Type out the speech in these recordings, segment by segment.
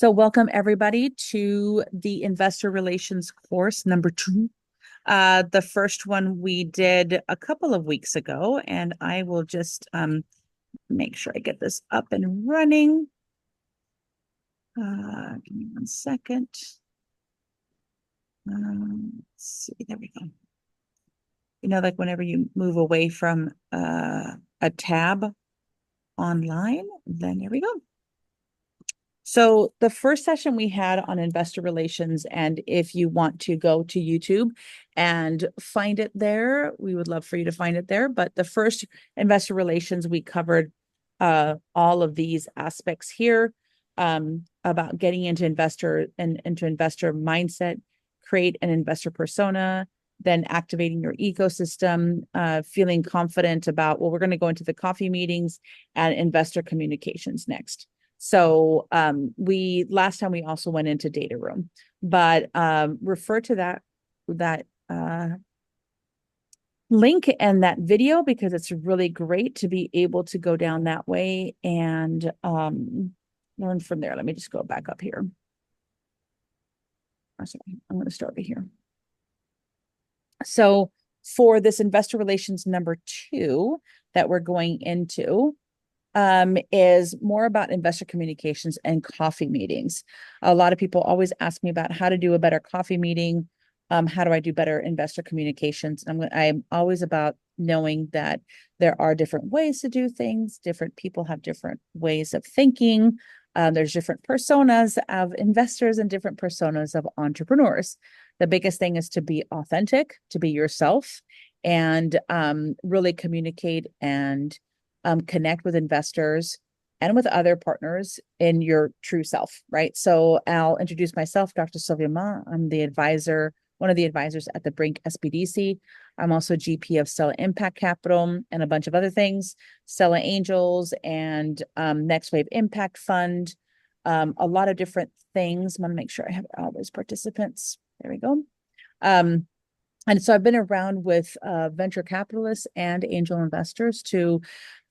So welcome everybody to the Investor Relations course number 2. The first one we did a couple of weeks ago, and I will just make sure I get this up and running. Give me 1 second. Let's see, there we go. Like whenever you move away from a tab online, then there we go. So the first session we had on investor relations, and if you want to go to YouTube and find it there, we would love for you to find it there. But the first investor relations, we covered all of these aspects here about getting into investor and into investor mindset, create an investor persona, then activating your ecosystem, feeling confident about, well, we're going to go into the coffee meetings and investor communications next. So last time we also went into data room, but refer to that link and that video because it's really great to be able to go down that way and learn from there. Let me just go back up here. Oh, sorry, I'm going to start over here. So for this investor relations number 2 that we're going into, is more about investor communications and coffee meetings. A lot of people always ask me about how to do a better coffee meeting. How do I do better investor communications? I'm always about knowing that there are different ways to do things. Different people have different ways of thinking. There's different personas of investors and different personas of entrepreneurs. The biggest thing is to be authentic, to be yourself, and really communicate and connect with investors and with other partners in your true self, right? So I'll introduce myself, Dr. Sylvia Ma. I'm the advisor, one of the advisors at the Brink SBDC. I'm also GP of Stella Impact Capital and a bunch of other things, Stella Angels and Next Wave Impact Fund, a lot of different things. I'm going to make sure I have all those participants. There we go. And so I've been around with venture capitalists and angel investors to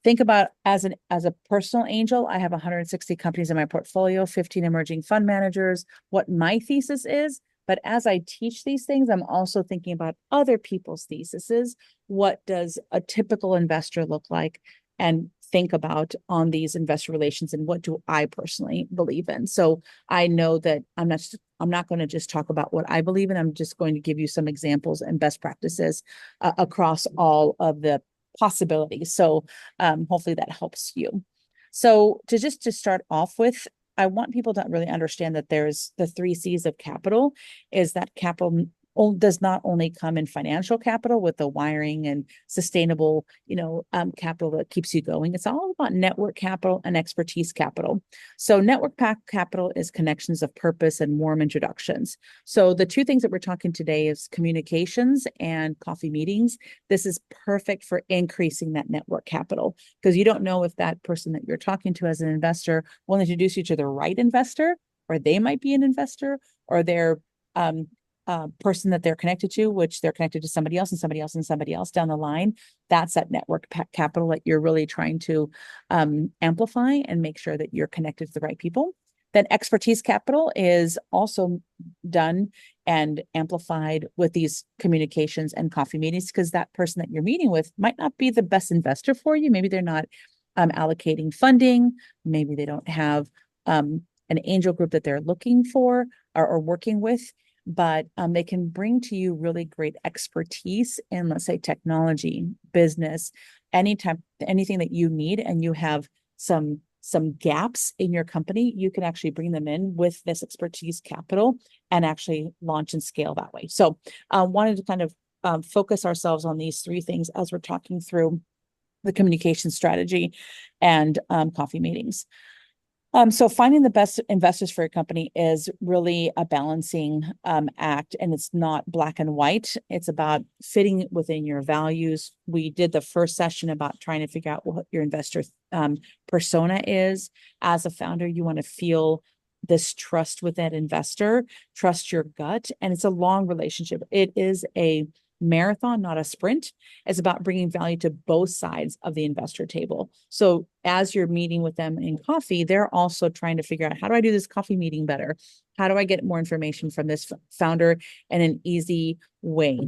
think about as a personal angel. I have 160 companies in my portfolio, 15 emerging fund managers, what my thesis is. But as I teach these things, I'm also thinking about other people's theses. What does a typical investor look like? And think about on these investor relations and what do I personally believe in. So I know that I'm not going to just talk about what I believe in. I'm just going to give you some examples and best practices across all of the possibilities. So hopefully that helps you. So to start off with, I want people to really understand that there's the 3 C's of capital. Is that capital does not only come in financial capital with the wiring and sustainable, capital that keeps you going. It's all about network capital and expertise capital. So network capital is connections of purpose and warm introductions. So the 2 things that we're talking today is communications and coffee meetings. This is perfect for increasing that network capital because you don't know if that person that you're talking to as an investor will introduce you to the right investor, or they might be an investor, or they're person that they're connected to, which they're connected to somebody else and somebody else and somebody else down the line. That's that network capital that you're really trying to amplify and make sure that you're connected to the right people. Then expertise capital is also done and amplified with these communications and coffee meetings because that person that you're meeting with might not be the best investor for you. Maybe they're not allocating funding. Maybe they don't have an angel group that they're looking for or working with. But they can bring to you really great expertise in, let's say, technology, business, anything that you need, and you have some gaps in your company, you can actually bring them in with this expertise capital and actually launch and scale that way. So wanted to kind of focus ourselves on these 3 things as we're talking through the communication strategy and coffee meetings. So finding the best investors for your company is really a balancing act, and it's not black and white. It's about fitting within your values. We did the first session about trying to figure out what your investor persona is. As a founder, you want to feel this trust with that investor, trust your gut, and it's a long relationship. It is a marathon, not a sprint. It's about bringing value to both sides of the investor table. So as you're meeting with them in coffee, they're also trying to figure out, how do I do this coffee meeting better? How do I get more information from this founder in an easy way?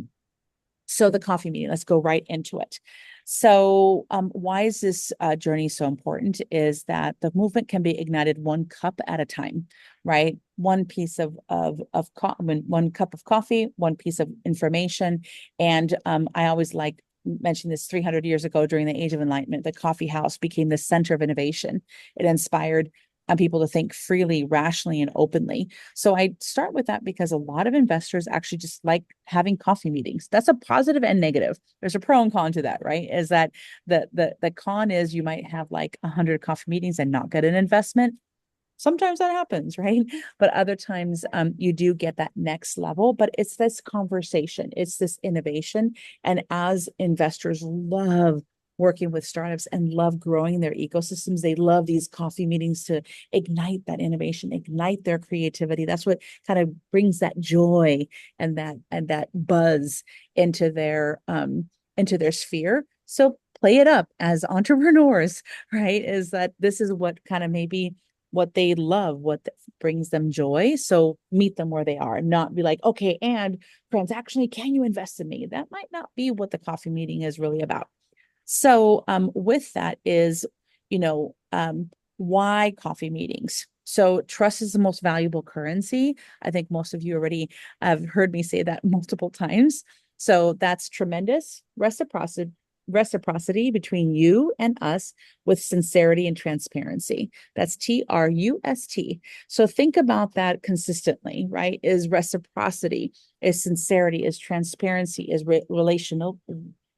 So the coffee meeting, let's go right into it. So why is this journey so important is that the movement can be ignited one cup at a time, right? One piece of one cup of coffee, one piece of information. And I always like mention this 300 years ago during the Age of Enlightenment, the coffee house became the center of innovation. It inspired people to think freely, rationally, and openly. So I start with that because a lot of investors actually just like having coffee meetings. That's a positive and negative. There's a pro and con to that, right? Is that the con is you might have like 100 coffee meetings and not get an investment. Sometimes that happens, right? But other times you do get that next level, but it's this conversation, it's this innovation. And as investors love working with startups and love growing their ecosystems, they love these coffee meetings to ignite that innovation, ignite their creativity. That's what kind of brings that joy and that buzz into their sphere. So play it up as entrepreneurs, right? Is that this is what kind of maybe what they love, what brings them joy. So meet them where they are, not be like, okay, and transactionally, can you invest in me? That might not be what the coffee meeting is really about. So with that is, you know, why coffee meetings? So trust is the most valuable currency. I think most of you already have heard me say that multiple times. So that's tremendous reciprocity between you and us with sincerity and transparency. That's TRUST. So think about that consistently, right? Is reciprocity, is sincerity, is transparency, is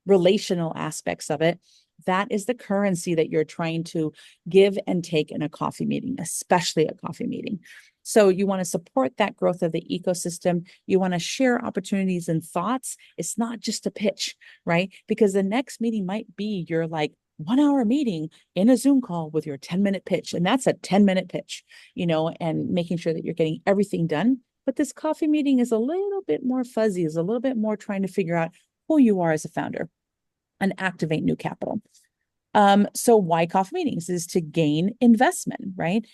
relational aspects of it. That is the currency that you're trying to give and take in a coffee meeting, especially a coffee meeting. So you want to support that growth of the ecosystem. You want to share opportunities and thoughts. It's not just a pitch, right? Because the next meeting might be your like 1 hour meeting in a Zoom call with your 10-minute pitch. And that's a 10-minute pitch, and making sure that you're getting everything done. But this coffee meeting is a little bit more fuzzy, is a little bit more trying to figure out who you are as a founder and activate new capital. So why coffee meetings is to gain investment, right?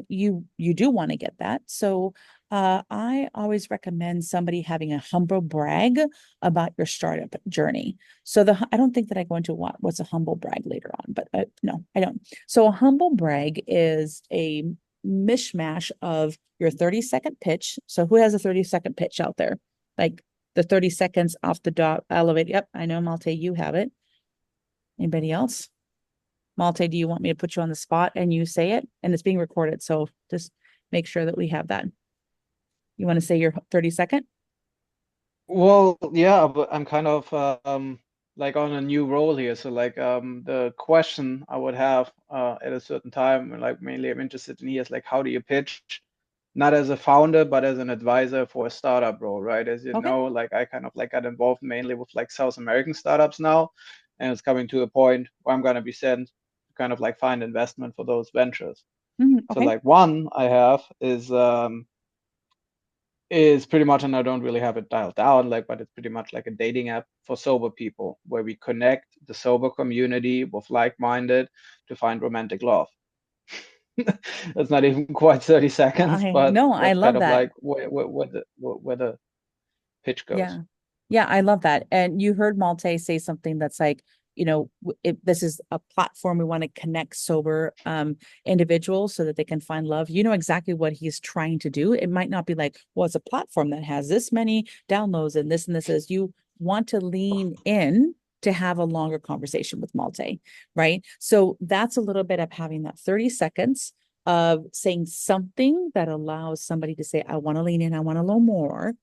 You do want to get that. So I always recommend somebody having a humble brag about your startup journey. So I don't think that I go into what's a humble brag later on, but no, I don't. So a humble brag is a mishmash of your 30-second pitch. So who has a 30-second pitch out there? Like the 30 seconds off the dot elevate. Yep, I know, Malte, you have it. Anybody else? Malte, do you want me to put you on the spot and you say it? And it's being recorded, so just make sure that we have that. You want to say your 30-second? Well, yeah, but I'm kind of like on a new role here. So like the question I would have at a certain time, and like mainly I'm interested in here is like how do you pitch, not as a founder, but as an advisor for a startup role, right? As you Okay. know, like I kind of like got involved mainly with like South American startups now, and it's coming to a point where I'm gonna be sent to kind of like find investment for those ventures. So Okay. like one I have is pretty much, and I don't really have it dialed down, like, but it's pretty much like a dating app for sober people where we connect the sober community with like-minded to find romantic love. That's not even quite 30 seconds, I but no, I that's kind love of that. like where the pitch goes. Yeah. Yeah, I love that. And you heard Malte say something that's like, this is a platform. We want to connect sober individuals so that they can find love. You know exactly what he's trying to do. It might not be like, well, it's a platform that has this many downloads and this is you want to lean in to have a longer conversation with Malte, right? So that's a little bit of having that 30 seconds of saying something that allows somebody to say, I want to lean in, I want to know more.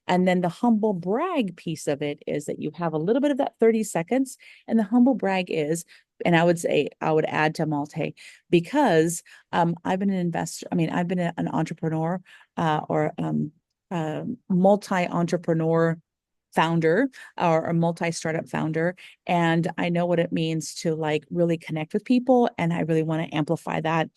And then the humble brag piece of it is that you have a little bit of that 30 seconds. And the humble brag is, and I would say, I would add to Malte, because I've been an investor, I've been an entrepreneur or multi-entrepreneur founder or a multi-startup founder. And I know what it means to like really connect with people. And I really want to amplify that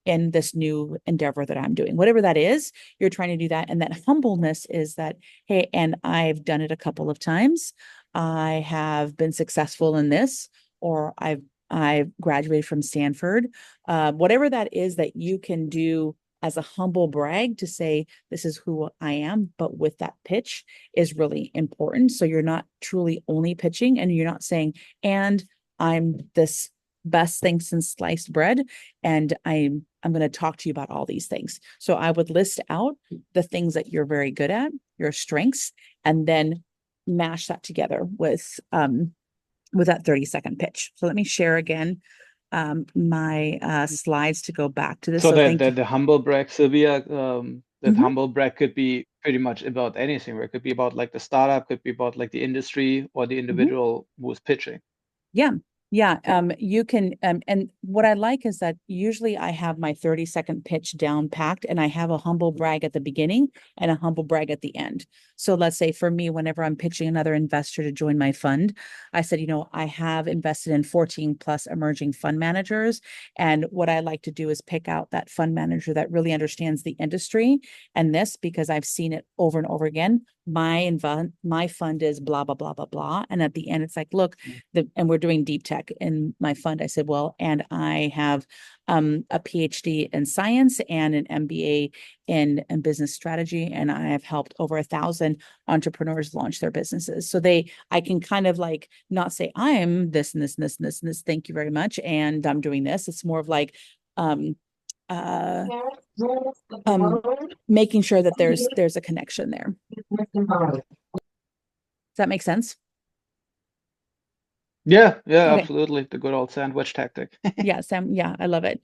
in this new endeavor that I'm doing. Whatever that is, you're trying to do that. And that humbleness is that, hey, and I've done it a couple of times. I have been successful in this, or I've graduated from Stanford. Whatever that is that you can do as a humble brag to say, this is who I am, but with that pitch is really important. So you're not truly only pitching, and you're not saying, and I'm this best thing since sliced bread, and I'm going to talk to you about all these things. So I would list out the things that you're very good at, your strengths, and then mash that together with that 30-second pitch. So let me share again my slides to go back to this. So So thank you. the humble brag, Sylvia, that Mhm. humble brag could be pretty much about anything, where it could be about like the startup, could be about like the industry or the individual who's pitching. Yeah. Yeah. You can, and what I like is that usually I have my 30-second pitch down packed, and I have a humble brag at the beginning and a humble brag at the end. So let's say for me, whenever I'm pitching another investor to join my fund, I said, I have invested in 14 plus emerging fund managers. And what I like to do is pick out that fund manager that really understands the industry and this, because I've seen it over and over again. My fund is blah, blah, blah, blah, blah. And at the end, it's like, look, and we're doing deep tech in my fund. I said, well, and I have a PhD in science and an MBA in business strategy, and I have helped over 1,000 entrepreneurs launch their businesses. So I can kind of like not say I'm this and this and this and this and this. Thank you very much, and I'm doing this. It's more of like uh, making sure that there's a connection there. Does that make sense? Yeah, Okay. absolutely. The good old sandwich tactic. Yeah, Sam. Yeah, I love it.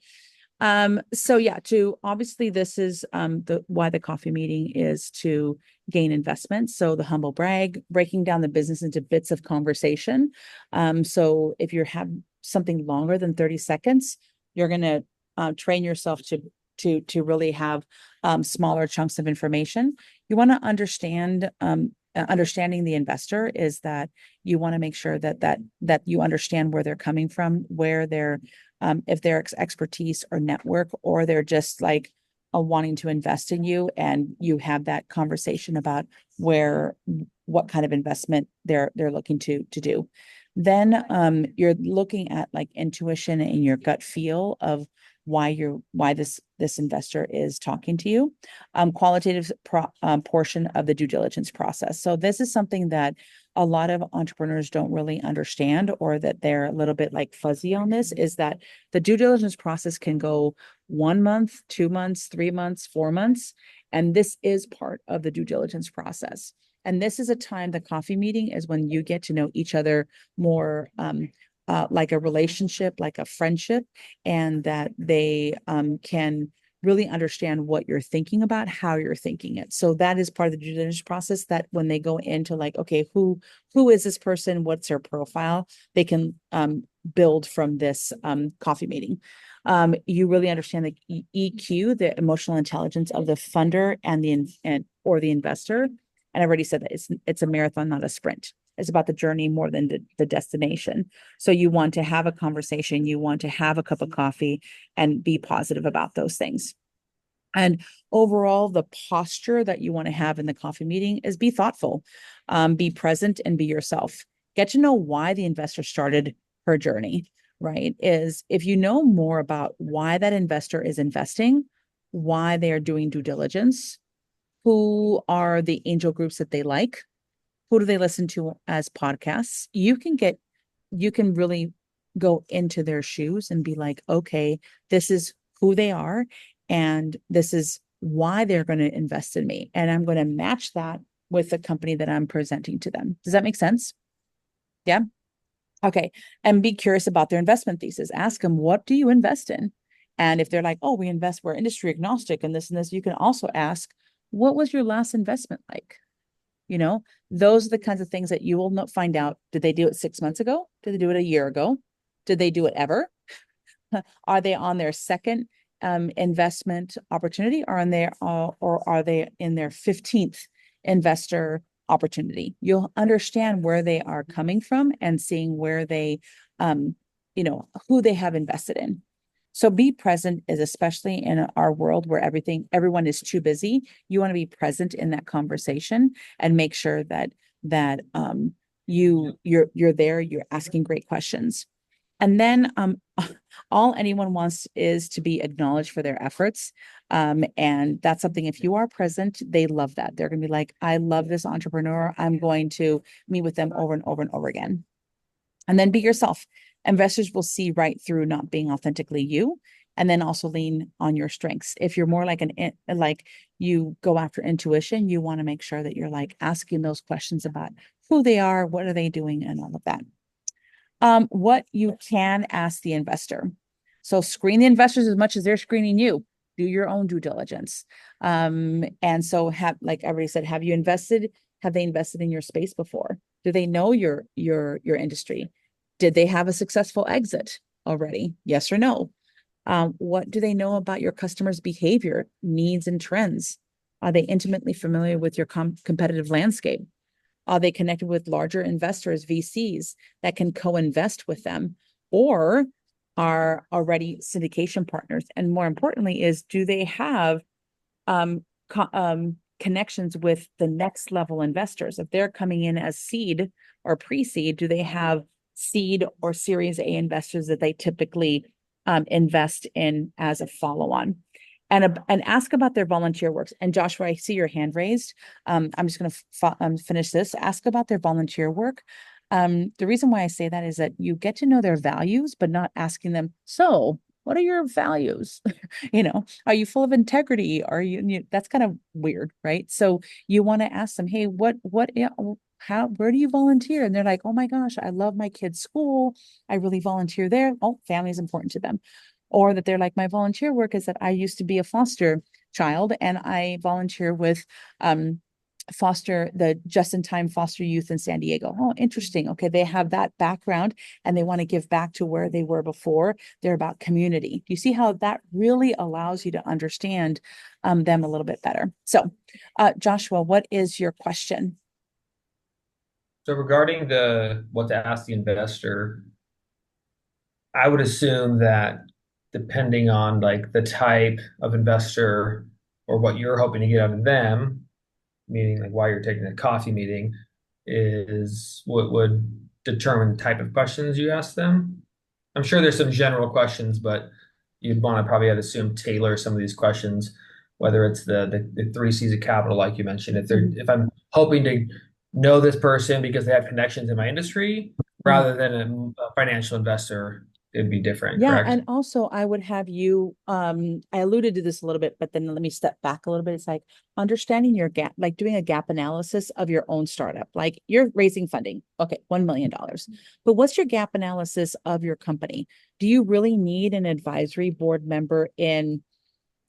So yeah, to obviously this is the why the coffee meeting is to gain investment. So the humble brag, breaking down the business into bits of conversation. So if you have something longer than 30 seconds, you're gonna train yourself to really have smaller chunks of information. You want to understand understanding the investor is that you want to make sure that you understand where they're coming from, where they're if their expertise or network, or they're just like wanting to invest in you, and you have that conversation about what kind of investment they're looking to do. Then you're looking at like intuition and your gut feel of why this investor is talking to you. Qualitative portion of the due diligence process. So this is something that a lot of entrepreneurs don't really understand, or that they're a little bit like fuzzy on this, is that the due diligence process can go 1 month, 2 months, 3 months, 4 months. And this is part of the due diligence process. And this is a time, the coffee meeting is when you get to know each other more, like a relationship, like a friendship, and that they can really understand what you're thinking about, how you're thinking it. So that is part of the due diligence process, that when they go into like, okay, who is this person? What's their profile? They can build from this coffee meeting. You really understand the EQ, the emotional intelligence of the funder and or the investor. And I've already said that it's a marathon, not a sprint. It's about the journey more than the destination. So you want to have a conversation, you want to have a cup of coffee and be positive about those things. And overall, the posture that you want to have in the coffee meeting is be thoughtful, be present, and be yourself. Get to know why the investor started her journey, right? Is if you know more about why that investor is investing, why they are doing due diligence, who are the angel groups that they like, who do they listen to as podcasts, you can really go into their shoes and be like, okay, this is who they are, and this is why they're going to invest in me, and I'm going to match that with the company that I'm presenting to them. Does that make sense? Yeah. Okay. And be curious about their investment thesis. Ask them, what do you invest in? And if they're like, oh, we're industry agnostic and this, you can also ask, what was your last investment like? You know, those are the kinds of things that you will not find out. Did they do it 6 months ago? Did they do it a year ago? Did they do it ever? Are they on their second investment opportunity, or are they in their 15th investor opportunity? You'll understand where they are coming from and seeing where they, who they have invested in. So be present is especially in our world where everyone is too busy. You want to be present in that conversation and make sure that you're there, you're asking great questions. And then all anyone wants is to be acknowledged for their efforts. And that's something, if you are present, they love that. They're going to be like, I love this entrepreneur. I'm going to meet with them over and over and over again. And then be yourself. Investors will see right through not being authentically you, and then also lean on your strengths. If you're more like you go after intuition, you want to make sure that you're like asking those questions about who they are, what are they doing, and all of that. What you can ask the investor. So screen the investors as much as they're screening you. Do your own due diligence. And so like everybody said, have they invested in your space before? Do they know your industry? Did they have a successful exit already? Yes or no? What do they know about your customers' behavior, needs, and trends? Are they intimately familiar with your competitive landscape? Are they connected with larger investors, VCs, that can co-invest with them, or are already syndication partners? And more importantly, is do they have connections with the next level investors? If they're coming in as seed or pre-seed, do they have seed or Series A investors that they typically invest in as a follow-on? And ask about their volunteer works. And Joshua, I see your hand raised. I'm just going to finish this. Ask about their volunteer work. The reason why I say that is that you get to know their values, but not asking them, so what are your values? Are you full of integrity? That's kind of weird, right? So you want to ask them, hey, where do you volunteer? And they're like, oh my gosh, I love my kid's school. I really volunteer there. Oh, family is important to them. Or that they're like, my volunteer work is that I used to be a foster child and I volunteer with the just-in-time foster youth in San Diego. Oh, interesting. Okay, they have that background and they want to give back to where they were before. They're about community. Do you see how that really allows you to understand them a little bit better? So, Joshua, what is your question? So regarding the what to ask the investor, I would assume that depending on like the type of investor or what you're hoping to get out of them, meaning like why you're taking a coffee meeting, is what would determine the type of questions you ask them. I'm sure there's some general questions, but you'd want to probably, I'd assume, tailor some of these questions, whether it's the three C's of capital, like you mentioned. If I'm hoping to know this person because they have connections in my industry, rather than a financial investor, it'd be different, Yeah, correct? and also I would have you I alluded to this a little bit, but then let me step back a little bit. It's like understanding your gap, like doing a gap analysis of your own startup. Like you're raising funding. Okay, $1 million. But what's your gap analysis of your company? Do you really need an advisory board member in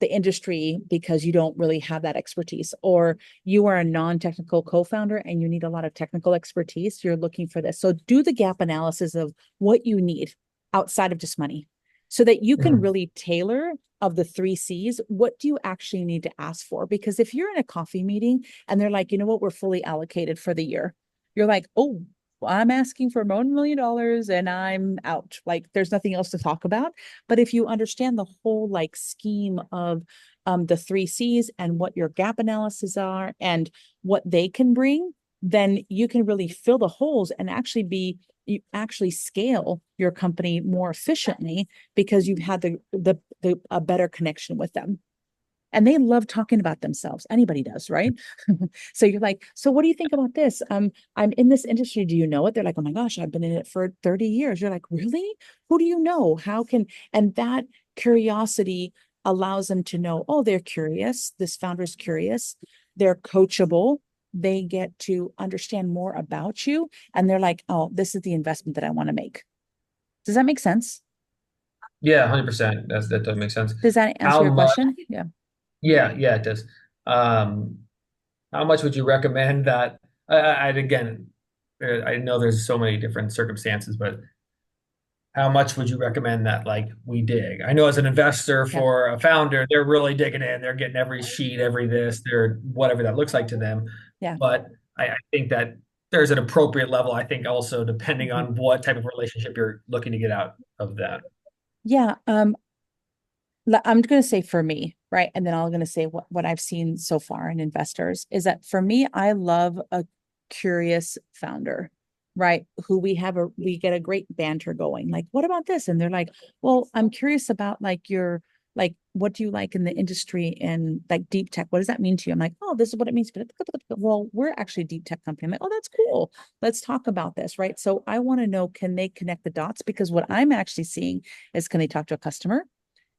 the industry because you don't really have that expertise, or you are a non-technical co-founder and you need a lot of technical expertise? You're looking for this. So do the gap analysis of what you need outside of just money so that you can Mhm. really tailor of the three C's. What do you actually need to ask for? Because if you're in a coffee meeting and they're like, you know what, we're fully allocated for the year, you're like, oh, I'm asking for $1 million and I'm out. Like there's nothing else to talk about. But if you understand the whole like scheme of the three C's and what your gap analysis are and what they can bring, then you can really fill the holes and you actually scale your company more efficiently because you've had the a better connection with them. And they love talking about themselves. Anybody does, right? So you're like, so what do you think about this? I'm in this industry. Do you know it? They're like, oh my gosh, I've been in it for 30 years. You're like, really? Who do you know? And that curiosity allows them to know, oh, they're curious. This founder's curious. They're coachable. They get to understand more about you. And they're like, oh, this is the investment that I want to make. Does that make sense? Yeah, 100%. That does make sense. Does that answer How your much? question? Yeah. Yeah, it does. Um, how much would you recommend that? Again, I know there's so many different circumstances, but how much would you recommend that like we dig? I know as an investor Yeah. for a founder, they're really digging in. They're getting every sheet, every this, they're whatever that looks like to them. Yeah. But I think that there's an appropriate level, I think also depending Mhm. on what type of relationship you're looking to get out of that. Yeah. I'm going to say for me, right? And then I'm going to say what I've seen so far in investors is that for me, I love a curious founder, right? Who we get a great banter going. Like, what about this? And they're like, well, I'm curious about like, what do you like in the industry and like deep tech? What does that mean to you? I'm like, oh, this is what it means. But well, we're actually a deep tech company. I'm like, oh, that's cool. Let's talk about this, right? So I want to know, can they connect the dots? Because what I'm actually seeing is, can they talk to a customer?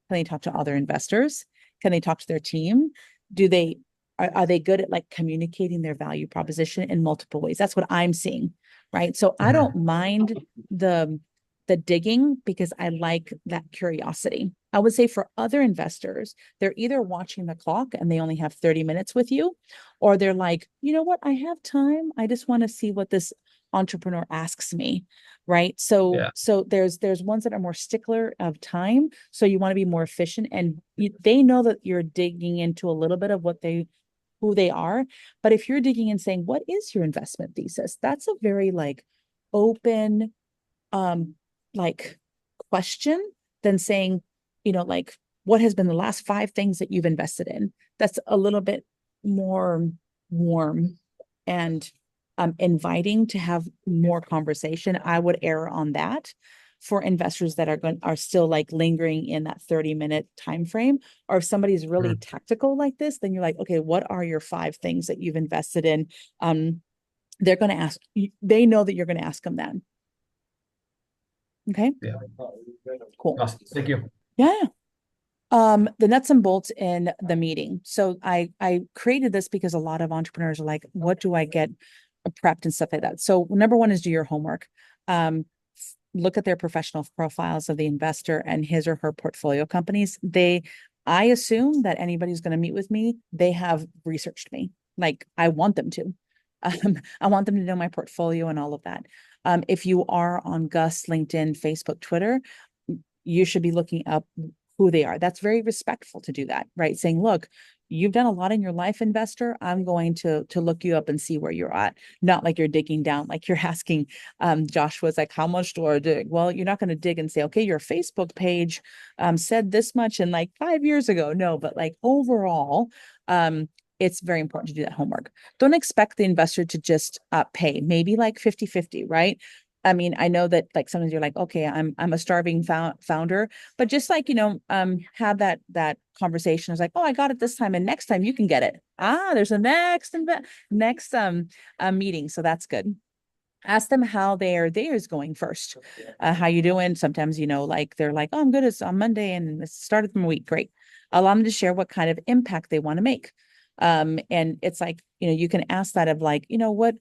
Can they talk to other investors? Can they talk to their team? Do they are they good at like communicating their value proposition in multiple ways? That's what I'm seeing, right? So I don't mind the digging because I like that curiosity. I would say for other investors, they're either watching the clock and they only have 30 minutes with you, or they're like, you know what, I have time. I just want to see what this entrepreneur asks me, right? So Yeah. there's ones that are more stickler of time, so you want to be more efficient, and they know that you're digging into a little bit of who they are. But if you're digging and saying, what is your investment thesis, that's a very like open um like question than saying, like, what has been the last 5 things that you've invested in. That's a little bit more warm and inviting to have more conversation. I would err on that for investors that are still like lingering in that 30-minute time frame. Or if somebody's really tactical like this, then you're like, okay, what are your 5 things that you've invested in? They're going to ask, they know that you're going to ask them that. Okay, Yeah. cool. Awesome. Thank you. Yeah. The nuts and bolts in the meeting. So I created this because a lot of entrepreneurs are like, what do I get prepped and stuff like that? So number one is do your homework. Look at their professional profiles of the investor and his or her portfolio companies. I assume that anybody who's going to meet with me, they have researched me. Like, I want them to. I want them to know my portfolio and all of that. If you are on Gus, LinkedIn, Facebook, Twitter, you should be looking up who they are. That's very respectful to do that, right? Saying, look, you've done a lot in your life, investor. I'm going to look you up and see where you're at. Not like you're digging down, like you're asking Joshua's like, how much do I dig? Well, you're not going to dig and say, okay, your Facebook page said this much in like 5 years ago. No, but like overall, it's very important to do that homework. Don't expect the investor to just pay, maybe like 50-50, right? I mean, I know that like sometimes you're like, okay, I'm a starving founder, but just like, have that conversation. It's like, oh, I got it this time, and next time you can get it. There's a next meeting, so that's good. Ask them how theirs going first. How you doing? Sometimes, like they're like, oh, I'm good. It's on Monday and it's started from a week. Great. Allow them to share what kind of impact they want to make. And it's like, you can ask that of like, what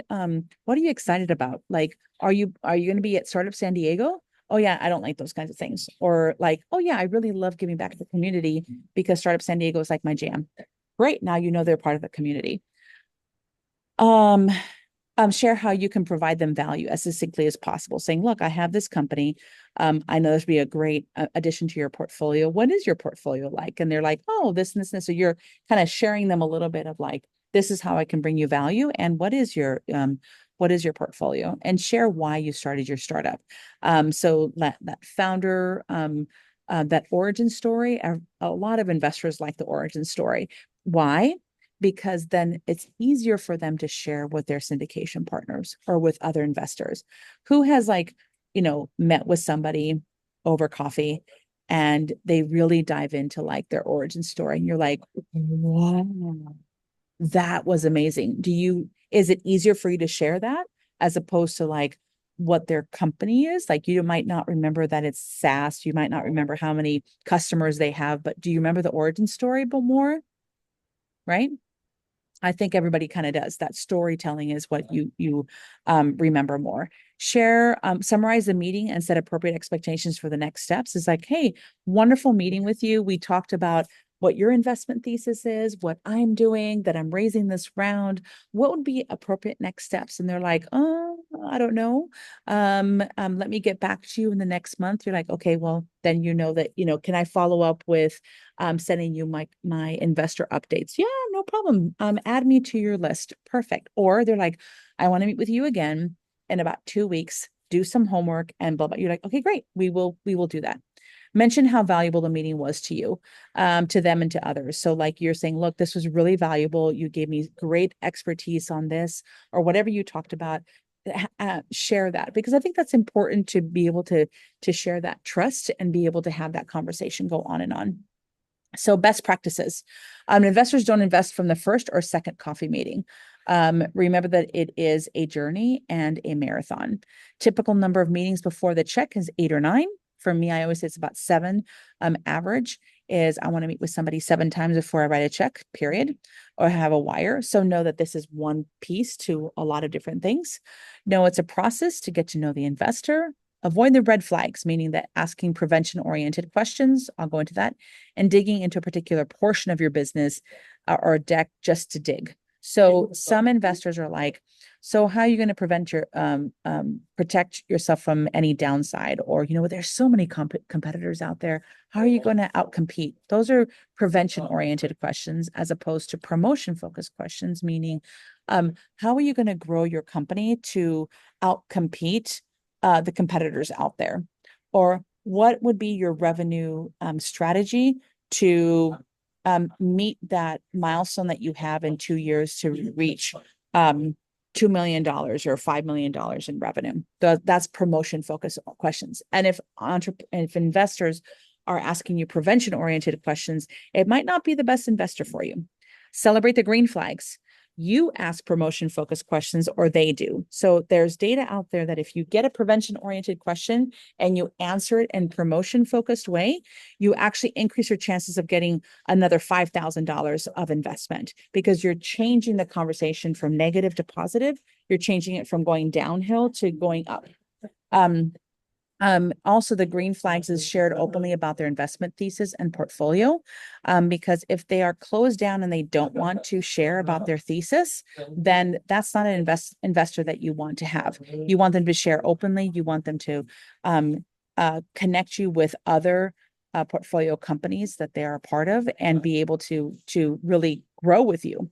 are you excited about? Like, are you going to be at Startup San Diego? Oh yeah, I don't like those kinds of things. Or like, oh yeah, I really love giving back to the community because Startup San Diego is like my jam. Great. Now they're part of the community. Um, share how you can provide them value as succinctly as possible, saying, look, I have this company. I know this would be a great addition to your portfolio. What is your portfolio like? And they're like, oh, this and this and this. So you're kind of sharing them a little bit of like, this is how I can bring you value. And what is your portfolio, and share why you started your startup. So that founder, that origin story, a lot of investors like the origin story. Why? Because then it's easier for them to share with their syndication partners or with other investors. Who has like, met with somebody over coffee and they really dive into like their origin story, and you're like, wow, that was amazing. Is it easier for you to share that as opposed to like what their company is? Like, you might not remember that it's SaaS, you might not remember how many customers they have, but do you remember the origin story but more? Right? I think everybody kind of does. That storytelling is what you remember more. Share, summarize the meeting and set appropriate expectations for the next steps. Is like, hey, wonderful meeting with you. We talked about what your investment thesis is, what I'm doing, that I'm raising this round. What would be appropriate next steps? And they're like, oh, I don't know. Let me get back to you in the next month. You're like, okay, well, then that, can I follow up with sending you my investor updates? Yeah, no problem. Add me to your list. Perfect. Or they're like, I want to meet with you again in about 2 weeks, do some homework and blah, blah. You're like, okay, great. We will do that. mention how valuable the meeting was to you, to them and to others. So like you're saying, look, this was really valuable. You gave me great expertise on this, or whatever you talked about. Share that, because I think that's important to be able to share that trust and be able to have that conversation go on and on. So best practices. Investors don't invest from the first or second coffee meeting. Remember that it is a journey and a marathon. Typical number of meetings before the check is 8 or 9. For me, I always say it's about 7. Average is I want to meet with somebody 7 times before I write a check, period, or have a wire. So know that this is one piece to a lot of different things. Know it's a process to get to know the investor. Avoid the red flags, meaning that asking prevention-oriented questions, I'll go into that, and digging into a particular portion of your business or deck just to dig. So some investors are like, so how are you going to prevent your protect yourself from any downside? Or, there's so many competitors out there. How are you going to outcompete? Those are prevention-oriented questions as opposed to promotion-focused questions, meaning how are you going to grow your company to outcompete the competitors out there? Or what would be your revenue strategy to meet that milestone that you have in 2 years to reach $2 million or $5 million in revenue? That's promotion focused questions. And if investors are asking you prevention oriented questions, it might not be the best investor for you. Celebrate the green flags. You ask promotion focused questions or they do. So there's data out there that if you get a prevention oriented question and you answer it in promotion focused way, you actually increase your chances of getting another $5,000 of investment, because you're changing the conversation from negative to positive. You're changing it from going downhill to going up. Also, the green flags is shared openly about their investment thesis and portfolio, because if they are closed down and they don't want to share about their thesis, then that's not an investor that you want to have. You want them to share openly. You want them to connect you with other portfolio companies that they are a part of and be able to really grow with you.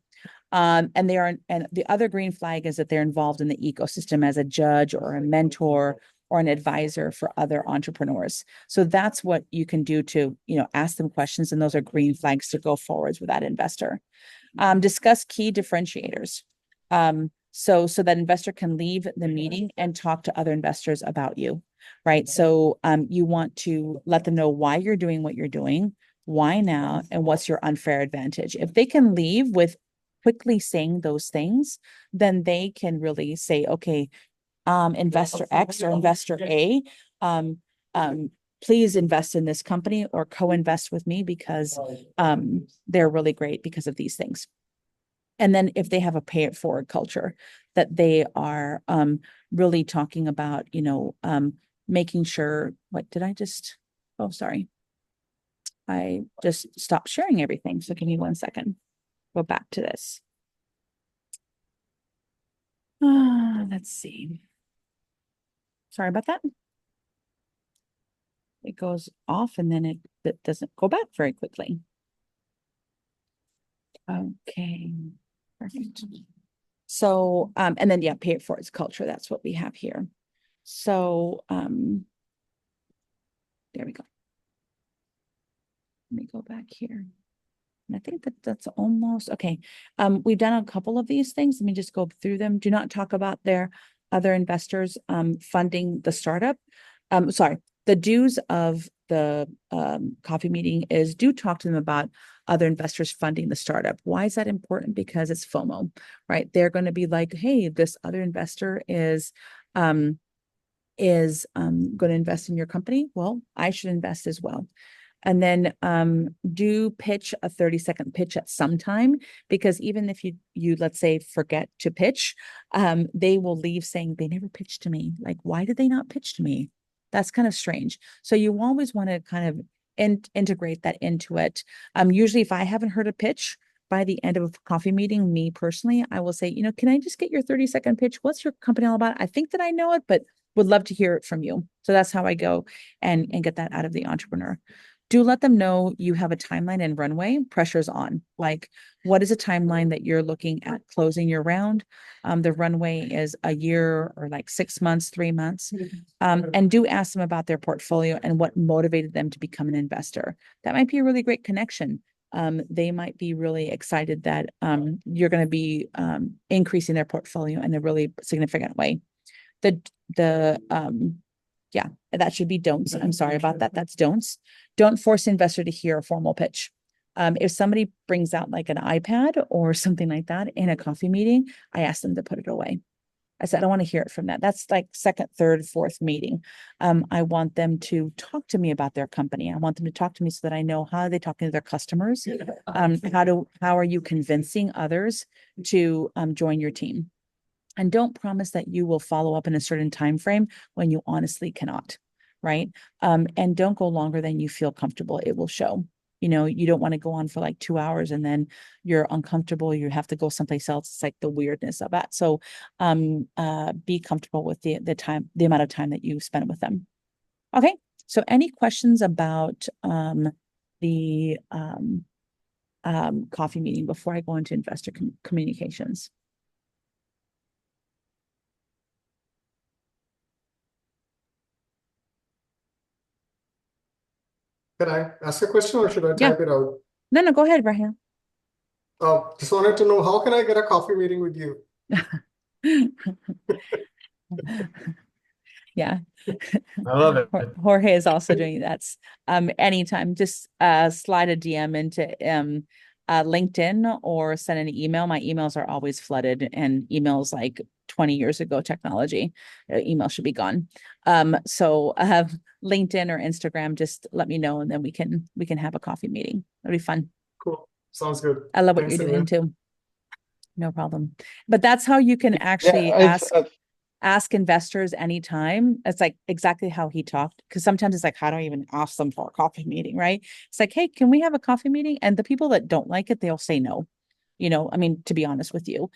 And the other green flag is that they're involved in the ecosystem as a judge or a mentor or an advisor for other entrepreneurs. So that's what you can do to, ask them questions. And those are green flags to go forwards with that investor. Discuss key differentiators. So that investor can leave the meeting and talk to other investors about you, right? So you want to let them know why you're doing what you're doing, why now, and what's your unfair advantage. If they can leave with quickly saying those things, then they can really say, okay, investor X or investor A, please invest in this company or co-invest with me because they're really great because of these things. And then if they have a pay it forward culture, that they are really talking about, making sure, sorry. I just stopped sharing everything. So give me 1 second. Go back to this. Let's see. Sorry about that. It goes off and then it doesn't go back very quickly. Okay, perfect. So, and then, pay it forward culture. That's what we have here. So, there we go. Let me go back here. And I think that's almost, okay. We've done a couple of these things. Let me just go through them. Do not talk about their other investors funding the startup. The dues of the coffee meeting is do talk to them about other investors funding the startup. Why is that important? Because it's FOMO, right? They're going to be like, hey, this other investor is going to invest in your company. Well, I should invest as well. And then do pitch a 30-second pitch at some time, because even if you let's say forget to pitch, they will leave saying they never pitched to me. Like, why did they not pitch to me? That's kind of strange. So you always want to kind of integrate that into it. Usually if I haven't heard a pitch by the end of a coffee meeting, me personally, I will say, can I just get your 30-second pitch? What's your company all about? I think that I know it, but would love to hear it from you. So that's how I go and get that out of the entrepreneur. do let them know you have a timeline and runway. Pressure's on. Like, what is a timeline that you're looking at closing your round? The runway is a year or like 6 months, 3 months. And do ask them about their portfolio and what motivated them to become an investor. That might be a really great connection. They might be really excited that you're going to be increasing their portfolio in a really significant way. Yeah, that should be don'ts. I'm sorry about that. That's don'ts. Don't force investor to hear a formal pitch. If somebody brings out like an iPad or something like that in a coffee meeting, I ask them to put it away. I said, I don't want to hear it from that. That's like second, third, fourth meeting. I want them to talk to me about their company. I want them to talk to me so that I know how are they talking to their customers. How are you convincing others to join your team? And don't promise that you will follow up in a certain time frame when you honestly cannot, right? And don't go longer than you feel comfortable. It will show. You don't want to go on for like 2 hours and then you're uncomfortable. You have to go someplace else. It's like the weirdness of that. So be comfortable with the amount of time that you spend with them. Okay. So any questions about the coffee meeting before I go into investor communications? Can I ask a question or should I Yeah. type it out? No, go ahead, Rahim. Just wanted to know, how can I get a coffee meeting with you? Yeah. I love it. Jorge is also doing that. Anytime, just slide a DM into LinkedIn or send an email. My emails are always flooded, and emails like 20 years ago technology. Email should be gone. So LinkedIn or Instagram, just let me know and then we can have a coffee meeting. It'll be fun. Cool. Sounds good. I love what Thanks, you're doing Simran. too. No problem. But that's how you can actually Yeah, ask investors anytime. It's like exactly how he talked. Because sometimes it's like, how do I even ask them for a coffee meeting, right? It's like, hey, can we have a coffee meeting? And the people that don't like it, they'll say no. I mean, to be honest with you.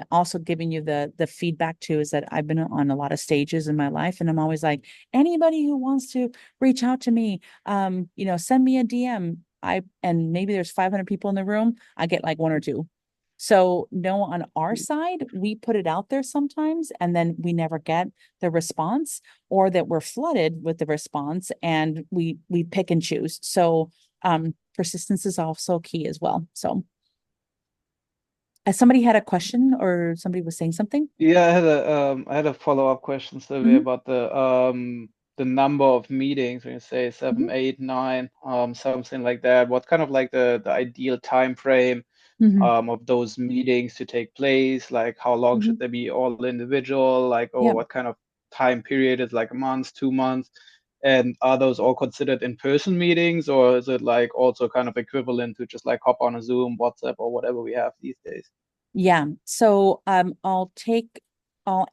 Also giving you the feedback too is that I've been on a lot of stages in my life, and I'm always like, anybody who wants to reach out to me, send me a DM. And maybe there's 500 people in the room, I get like 1 or 2. So no, on our side, we put it out there sometimes and then we never get the response, or that we're flooded with the response and we pick and choose. So persistence is also key as well. So somebody had a question or somebody was saying something. Yeah, I had a follow-up question, Sylvia, about the number of meetings. When you say 7, 8, 9, something like that, what kind of like the ideal time frame of those meetings to take place? Like, how long should they be all individual? Like, what kind of time period is like a month, 2 months? And are those all considered in-person meetings, or is it like also kind of equivalent to just like hop on a Zoom, WhatsApp, or whatever we have these days? Yeah. So I'll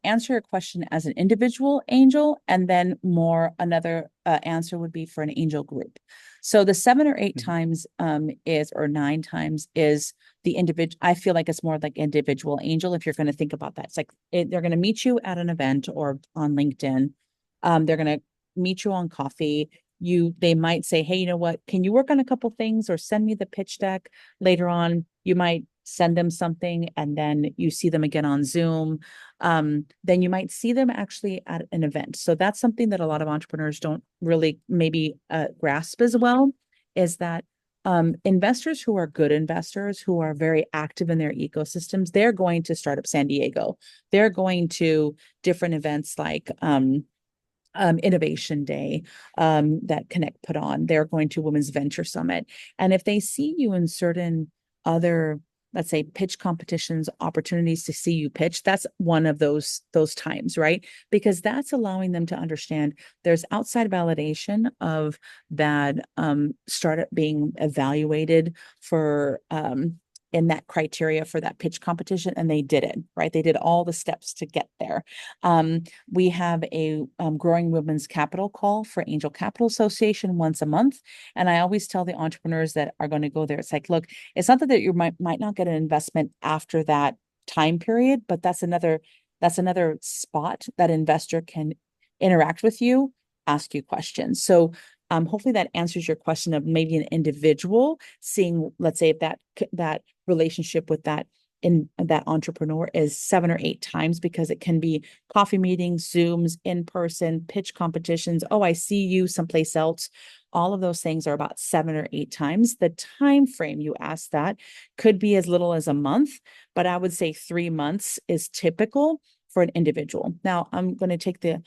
answer your question as an individual angel, and then another answer would be for an angel group. So the 7 or 8 times or 9 times is the individual. I feel like it's more like individual angel if you're going to think about that. It's like they're going to meet you at an event or on LinkedIn. They're going to meet you on coffee. They might say, hey, you know what, can you work on a couple things or send me the pitch deck later on? You might send them something and then you see them again on Zoom. Then you might see them actually at an event. So that's something that a lot of entrepreneurs don't really maybe grasp as well, is that investors who are good investors, who are very active in their ecosystems, they're going to Startup San Diego. They're going to different events like Innovation Day that Connect put on. They're going to Women's Venture Summit. And if they see you in certain other, let's say, pitch competitions, opportunities to see you pitch, that's one of those times, right? Because that's allowing them to understand there's outside validation of that startup being evaluated for in that criteria for that pitch competition, and they did it, right? They did all the steps to get there. We have a growing women's capital call for Angel Capital Association once a month. And I always tell the entrepreneurs that are going to go there, it's like, look, it's not that you might not get an investment after that time period, but that's another spot that investor can interact with you, ask you questions. So hopefully that answers your question of maybe an individual seeing, let's say if that relationship with that entrepreneur is 7 or 8 times, because it can be coffee meetings, Zooms, in person, pitch competitions. Oh, I see you someplace else. All of those things are about 7 or 8 times. The time frame you asked that could be as little as a month, but I would say 3 months is typical for an individual. Now I'm going to take the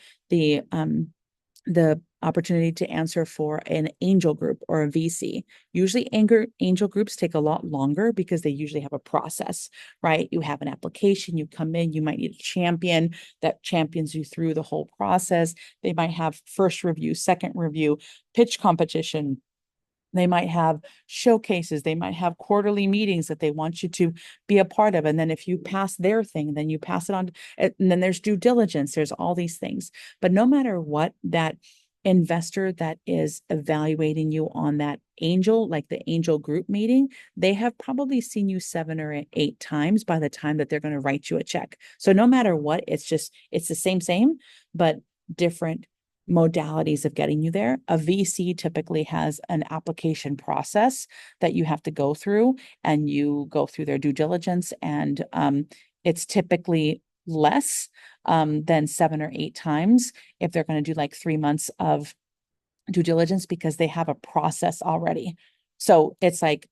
opportunity to answer for an angel group or a VC. Usually angel groups take a lot longer because they usually have a process, right? You have an application, you come in, you might need a champion that champions you through the whole process. They might have first review, second review, pitch competition. They might have showcases. They might have quarterly meetings that they want you to be a part of. And then if you pass their thing, then you pass it on. And then there's due diligence. There's all these things. But no matter what, that investor that is evaluating you on that angel, like the angel group meeting, they have probably seen you 7 or 8 times by the time that they're going to write you a check. So no matter what, it's the same, but different modalities of getting you there. A VC typically has an application process that you have to go through, and you go through their due diligence, and it's typically less than 7 or 8 times if they're going to do like 3 months of due diligence, because they have a process already. So it's like,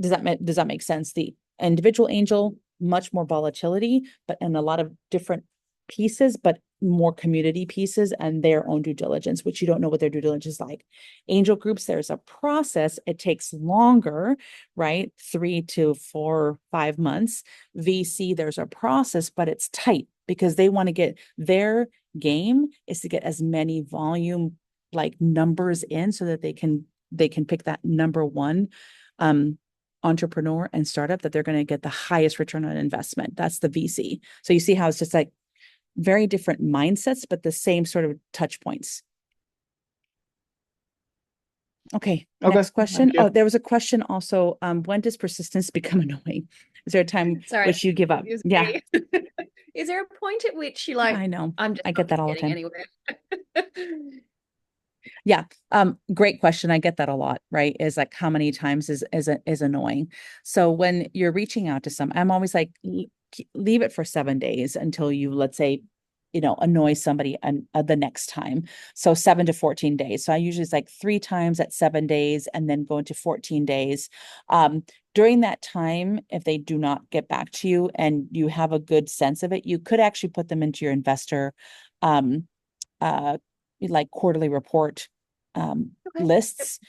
does that make sense? The individual angel, much more volatility, but in a lot of different pieces, but more community pieces and their own due diligence, which you don't know what their due diligence is like. Angel groups, there's a process. It takes longer, right? 3 to 4, 5 months. VC, there's a process, but it's tight because they want to get their game is to get as many volume like numbers in so that they can pick that number one entrepreneur and startup that they're going to get the highest return on investment. That's the VC. So you see how it's just like very different mindsets, but the same sort of touch points. Okay, next question. Oh, there was a question also. When does persistence become annoying? Is there a time which you give up? Yeah. Is there a point at which you like, I know. I'm just I get that all the time. anywhere. Yeah. Great question. I get that a lot, right? Is like, how many times is annoying. So when you're reaching out to I'm always like, leave it for 7 days until you, let's say, annoy somebody the next time. So 7 to 14 days. So I usually it's like 3 times at 7 days and then go into 14 days. During that time, if they do not get back to you and you have a good sense of it, you could actually put them into your investor, like quarterly report lists.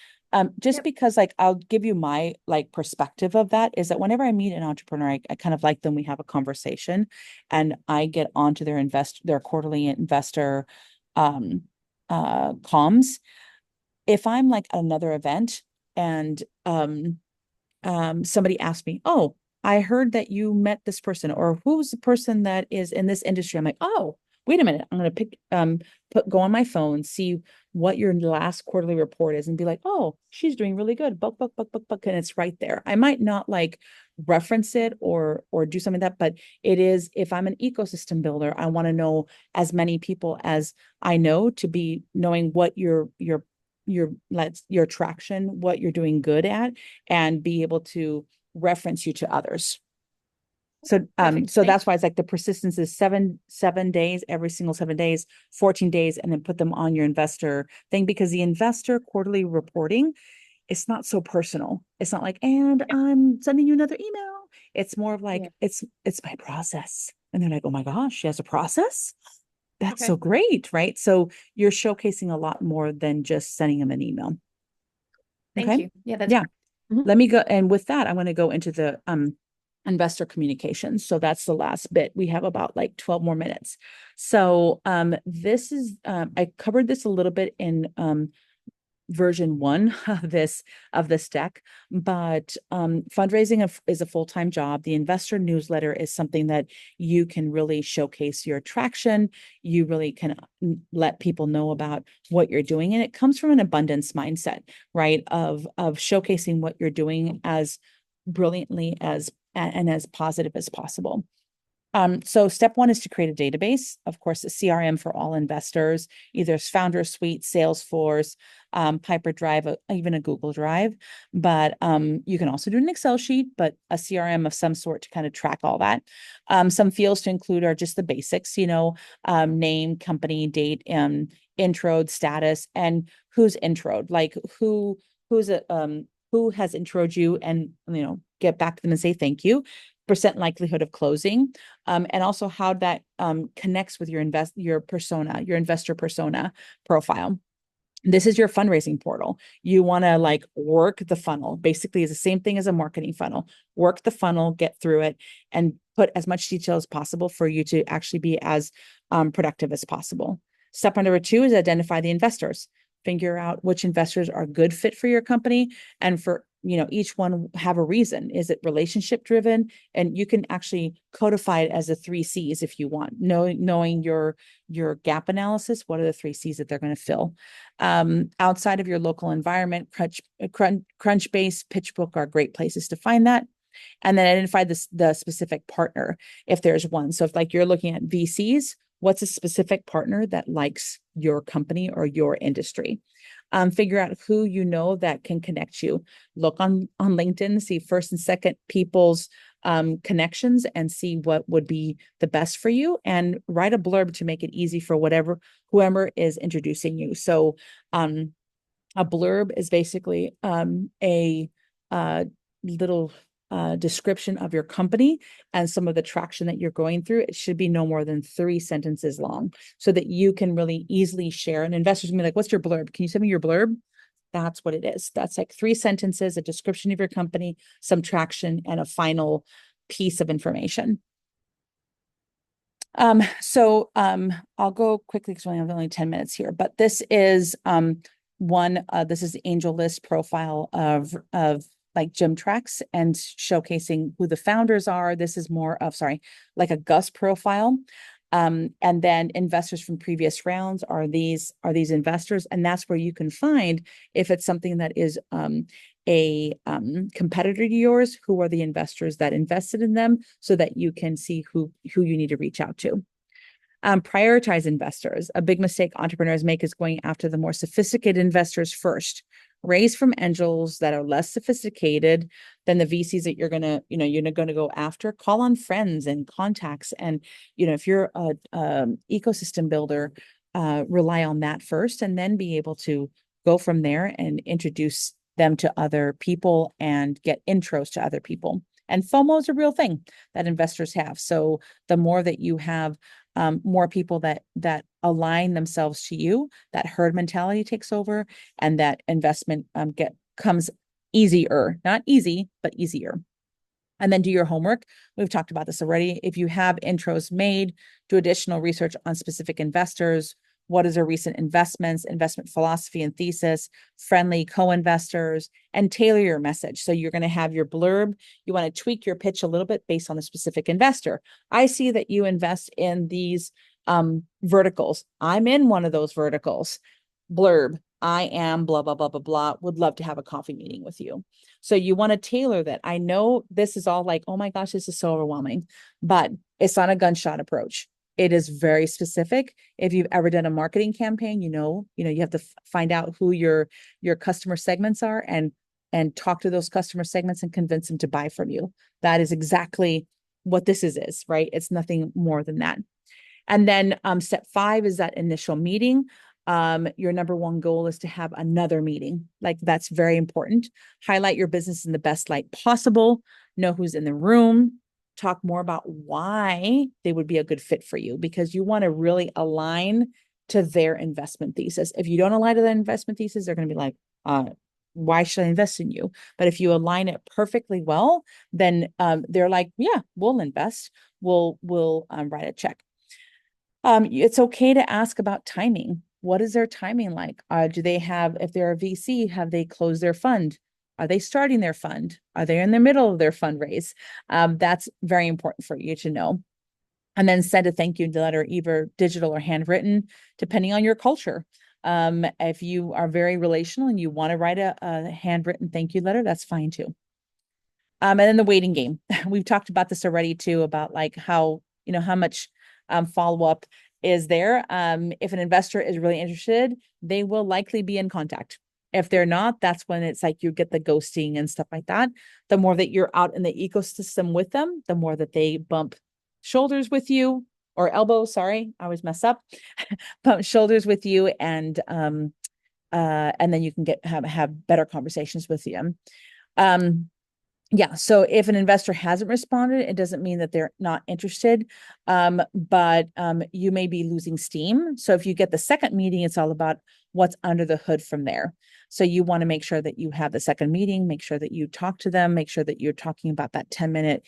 Just because like I'll give you my like perspective of that is that whenever I meet an entrepreneur, I kind of like them, we have a conversation and I get onto their quarterly investor comms. If I'm like at another event and somebody asked me, oh, I heard that you met this person, or who's the person that is in this industry? I'm like, oh, wait a minute. I'm going to go on my phone, see what your last quarterly report is and be like, oh, she's doing really good. Buck. And it's right there. I might not like reference it or do something like that, but it is, if I'm an ecosystem builder, I want to know as many people as I know to be knowing what your traction, what you're doing good at, and be able to reference you to others. So, so that's why it's like the persistence is 7 days, every single 7 days, 14 days, and then put them on your investor thing, because the investor quarterly reporting, it's not so personal. It's not like, and I'm sending you another email. It's more of like, it's my process. And they're like, oh my gosh, she has a process. That's so great, right? So you're showcasing a lot more than just sending them an email. Thank you. Yeah, that's Let me go. And with that, I'm going to go into the investor communications. So that's the last bit. We have about like 12 more minutes. So this is, I covered this a little bit in version 1 of this deck, but fundraising is a full-time job. The investor newsletter is something that you can really showcase your traction. You really can let people know about what you're doing, and it comes from an abundance mindset, right? Of showcasing what you're doing as brilliantly and as positive as possible. So step 1 is to create a database, of course, a CRM for all investors, either Founder Suite, Salesforce, Piper Drive, even a Google Drive. But you can also do an Excel sheet, but a CRM of some sort to kind of track all that. Some fields to include are just the basics, name, company, date, intro, status, and who's introed, like who has introed you, and get back to them and say thank you. Percent likelihood of closing, and also how that connects with your investor persona profile. This is your fundraising portal. You want to work the funnel. Basically, it's the same thing as a marketing funnel. Work the funnel, get through it, and put as much detail as possible for you to actually be as productive as possible. Step number 2 is identify the investors. Figure out which investors are a good fit for your company, and for each one have a reason. Is it relationship driven? And you can actually codify it as the 3 C's if you want. Knowing your gap analysis, what are the 3 C's that they're going to fill? Outside of your local environment, Crunchbase, PitchBook are great places to find that. And then identify the specific partner if there's one. So if you're looking at VCs, what's a specific partner that likes your company or your industry? Figure out who that can connect you. Look on LinkedIn, see first and second people's connections, and see what would be the best for you, and write a blurb to make it easy for whoever is introducing you. So a blurb is basically a little description of your company and some of the traction that you're going through. It should be no more than 3 sentences long, so that you can really easily share. And investors can be like, what's your blurb? Can you send me your blurb? That's what it is. That's 3 sentences, a description of your company, some traction, and a final piece of information. I'll go quickly because we have only 10 minutes here, but this is this is the AngelList profile of Gymtrax, and showcasing who the founders are. This is more of, like a Gus profile. And then investors from previous rounds are these investors. And that's where you can find, if it's something that is a competitor to yours, who are the investors that invested in them, so that you can see who you need to reach out to. Prioritize investors. A big mistake entrepreneurs make is going after the more sophisticated investors first. Raise from angels that are less sophisticated than the VCs that you're gonna go after. Call on friends and contacts, and if you're a ecosystem builder, rely on that first, and then be able to go from there and introduce them to other people and get intros to other people. And FOMO is a real thing that investors have. So the more that you have more people that align themselves to you, that herd mentality takes over, and that investment comes easier, not easy, but easier. And then do your homework. We've talked about this already. If you have intros made, do additional research on specific investors. What is their recent investments, investment philosophy and thesis, friendly co-investors, and tailor your message. So you're going to have your blurb. You want to tweak your pitch a little bit based on a specific investor. I see that you invest in these verticals. I'm in one of those verticals. Blurb. I am blah, blah, blah, blah, blah. Would love to have a coffee meeting with you. So you want to tailor that. I know this is all like, oh my gosh, this is so overwhelming, but it's not a gunshot approach. It is very specific. If you've ever done a marketing campaign, you have to find out who your customer segments are, and talk to those customer segments and convince them to buy from you. That is exactly what this is, right? It's nothing more than that. And then step 5 is that initial meeting. Your number 1 goal is to have another meeting. That's very important. Highlight your business in the best light possible. Know who's in the room. Talk more about why they would be a good fit for you, because you want to really align to their investment thesis. If you don't align to their investment thesis, they're going to be like, why should I invest in you? But if you align it perfectly well, then they're like, yeah, we'll invest. We'll write a check. It's okay to ask about timing. What is their timing like? Do they have, if they're a VC, have they closed their fund? Are they starting their fund? Are they in the middle of their fundraise? That's very important for you to know. And then send a thank you letter, either digital or handwritten, depending on your culture. If you are very relational and you want to write a handwritten thank you letter, that's fine too. And then the waiting game. We've talked about this already too, about how much follow-up is there. If an investor is really interested, they will likely be in contact. If they're not, that's when it's like you get the ghosting and stuff like that. The more that you're out in the ecosystem with them, the more that they bump shoulders with you, or elbows, sorry, I always mess up, bump shoulders with you, and then you can have better conversations with them. Yeah, so if an investor hasn't responded, it doesn't mean that they're not interested, but you may be losing steam. So if you get the second meeting, it's all about what's under the hood from there. So you want to make sure that you have the second meeting, make sure that you talk to them, make sure that you're talking about that 10-minute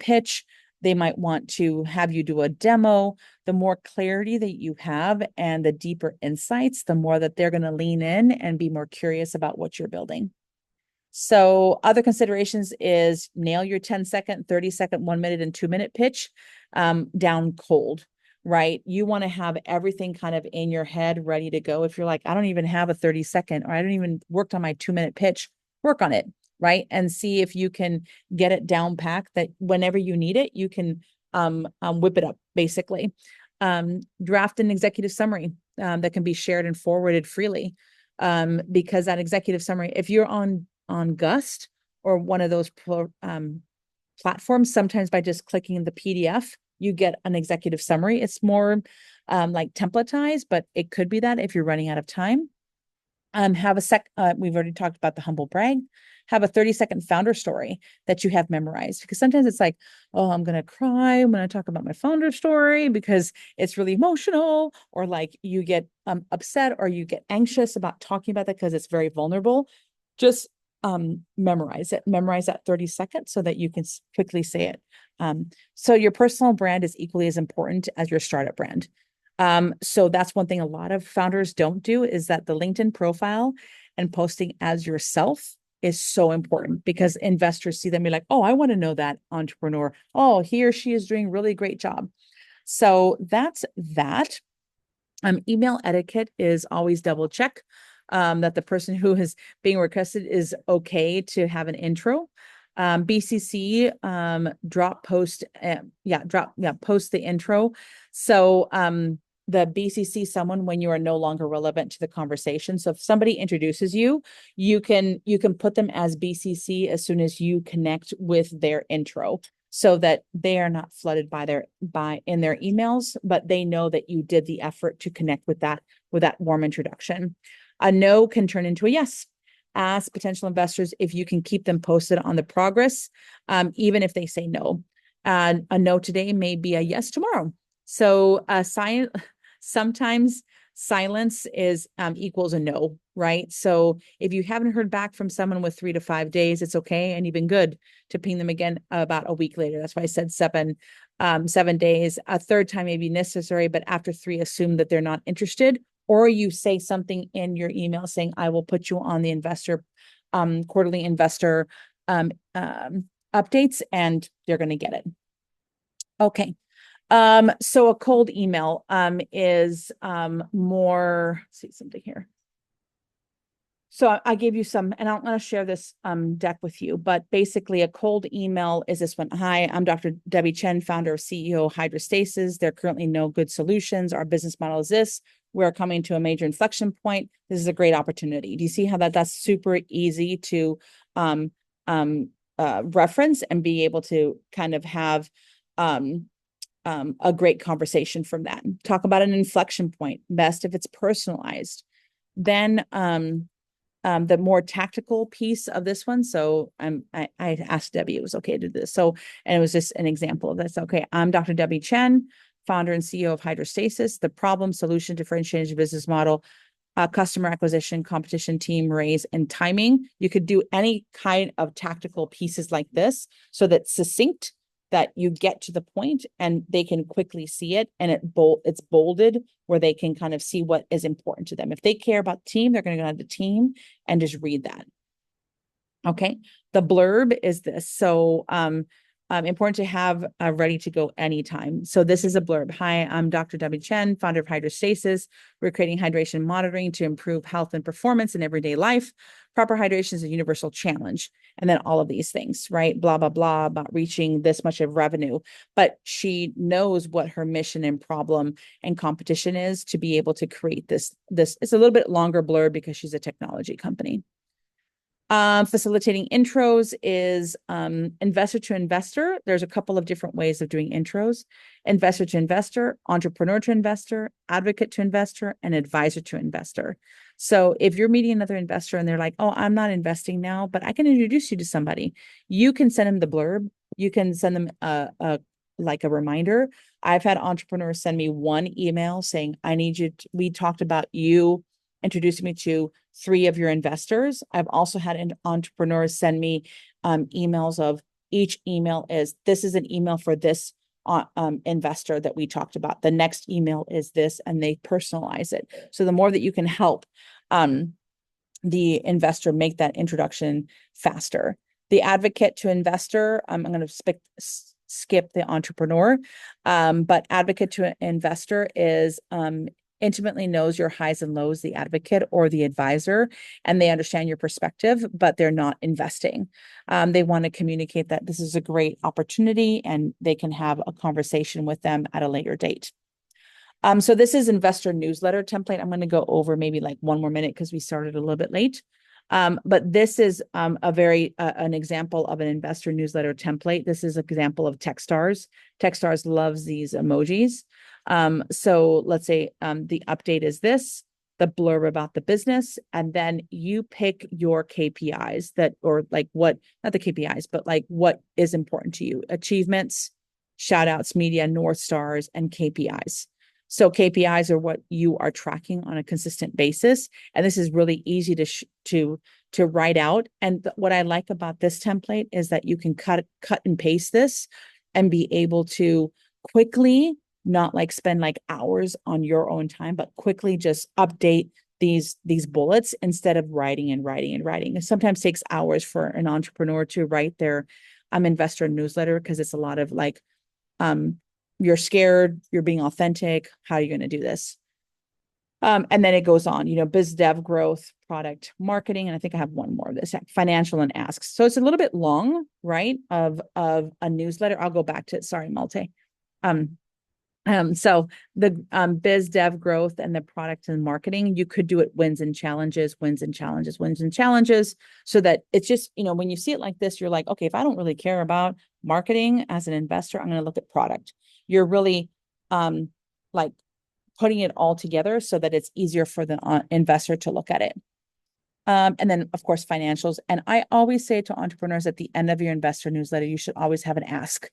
pitch. They might want to have you do a demo. The more clarity that you have and the deeper insights, the more that they're going to lean in and be more curious about what you're building. So other considerations is nail your 10-second, 30-second, 1 minute, and 2-minute pitch down cold, right? You want to have everything kind of in your head ready to go. If you're like, I don't even have a 30-second, or I don't even worked on my 2-minute pitch, work on it, right? And see if you can get it down packed that whenever you need it, you can whip it up, basically. Draft an executive summary that can be shared and forwarded freely, because that executive summary, if you're on Gust or one of those platforms, sometimes by just clicking the PDF, you get an executive summary. It's more like templatized, but it could be that if you're running out of time. Have we've already talked about the humble brag. Have a 30-second founder story that you have memorized, because sometimes it's like, oh, I'm going to cry when I talk about my founder story because it's really emotional, or like you get upset or you get anxious about talking about that because it's very vulnerable. Just memorize that 30 seconds so that you can quickly say it. So your personal brand is equally as important as your startup brand. So that's one thing a lot of founders don't do, is that the LinkedIn profile and posting as yourself is so important, because investors see them be like, oh, I want to know that entrepreneur. Oh, he or she is doing a really great job. So that's that. Email etiquette is always double check that the person who is being requested is okay to have an intro. BCC, post the intro. So the BCC someone when you are no longer relevant to the conversation. So if somebody introduces you, you can put them as BCC as soon as you connect with their intro, so that they are not flooded in their emails, but they know that you did the effort to connect with that warm introduction. A no can turn into a yes. Ask potential investors if you can keep them posted on the progress, even if they say no. A no today may be a yes tomorrow. So sometimes silence is equals a no, right? So if you haven't heard back from someone with 3 to 5 days, it's okay and even good to ping them again about a week later. That's why I said 7 days. A third time may be necessary, but after 3, assume that they're not interested. Or you say something in your email saying, I will put you on the quarterly investor updates, and they're going to get it. Okay. So a cold email is more, let's see something here. So I gave you some, and I'm going to share this deck with you, but basically a cold email is this one. Hi, I'm Dr. Debbie Chen, founder of CEO Hydrostasis. There are currently no good solutions. Our business model is this. We're coming to a major inflection point. This is a great opportunity. Do you see how that's super easy to reference and be able to kind of have a great conversation from that? Talk about an inflection point, best if it's personalized. Then the more tactical piece of this one. So I asked Debbie, it was okay to do this. So, and it was just an example of this. Okay, I'm Dr. Debbie Chen, founder and CEO of Hydrostasis. The problem, solution, differentiated business model, customer acquisition, competition, team, raise, and timing. You could do any kind of tactical pieces like this, so that's succinct, that you get to the point and they can quickly see it, and it's bolded where they can kind of see what is important to them. If they care about the team, they're going to go to the team and just read that. Okay. The blurb is this. So important to have ready to go anytime. So this is a blurb. Hi, I'm Dr. Debbie Chen, founder of Hydrostasis. We're creating hydration monitoring to improve health and performance in everyday life. Proper hydration is a universal challenge. And then all of these things, right? Blah, blah, blah, about reaching this much of revenue. But she knows what her mission and problem and competition is to be able to create this. It's a little bit longer blurb because she's a technology company. Facilitating intros is investor to investor. There's a couple of different ways of doing intros: investor to investor, entrepreneur to investor, advocate to investor, and advisor to investor. So if you're meeting another investor and they're like, oh, I'm not investing now, but I can introduce you to somebody, you can send them the blurb. You can send them like a reminder. I've had entrepreneurs send me one email saying, I need you we talked about you introducing me to 3 of your investors. I've also had an entrepreneurs send me emails of each email is, this is an email for this investor that we talked about. The next email is this, and they personalize it. So the more that you can help the investor make that introduction faster. The advocate to investor, I'm going to skip the entrepreneur, but advocate to investor is intimately knows your highs and lows, the advocate or the advisor, and they understand your perspective, but they're not investing. They want to communicate that this is a great opportunity and they can have a conversation with them at a later date. So this is investor newsletter template. I'm going to go over maybe like 1 more minute because we started a little bit late. But this is an example of an investor newsletter template. This is an example of Techstars. Techstars loves these emojis. So let's say the update is this, the blurb about the business, and then you pick your KPIs or like what, not the KPIs, but like what is important to you: achievements, shout outs, media, North Stars, and KPIs. So KPIs are what you are tracking on a consistent basis. And this is really easy to write out. And what I like about this template is that you can cut and paste this and be able to quickly, not like spend like hours on your own time, but quickly just update these bullets instead of writing and writing and writing. It sometimes takes hours for an entrepreneur to write their investor newsletter because it's a lot of like, you're scared, you're being authentic, how are you going to do this? And then it goes on, biz dev, growth, product marketing. And I think I have one more of this, financial and asks. So it's a little bit long, right? Of a newsletter. I'll go back to it. Sorry, Malte. So the biz dev growth and the product and marketing, you could do it wins and challenges, wins and challenges, wins and challenges, so that it's just, when you see it like this, you're like, okay, if I don't really care about marketing as an investor, I'm going to look at product. You're really like putting it all together so that it's easier for the investor to look at it. And then, of course, financials. And I always say to entrepreneurs at the end of your investor newsletter, you should always have an ask.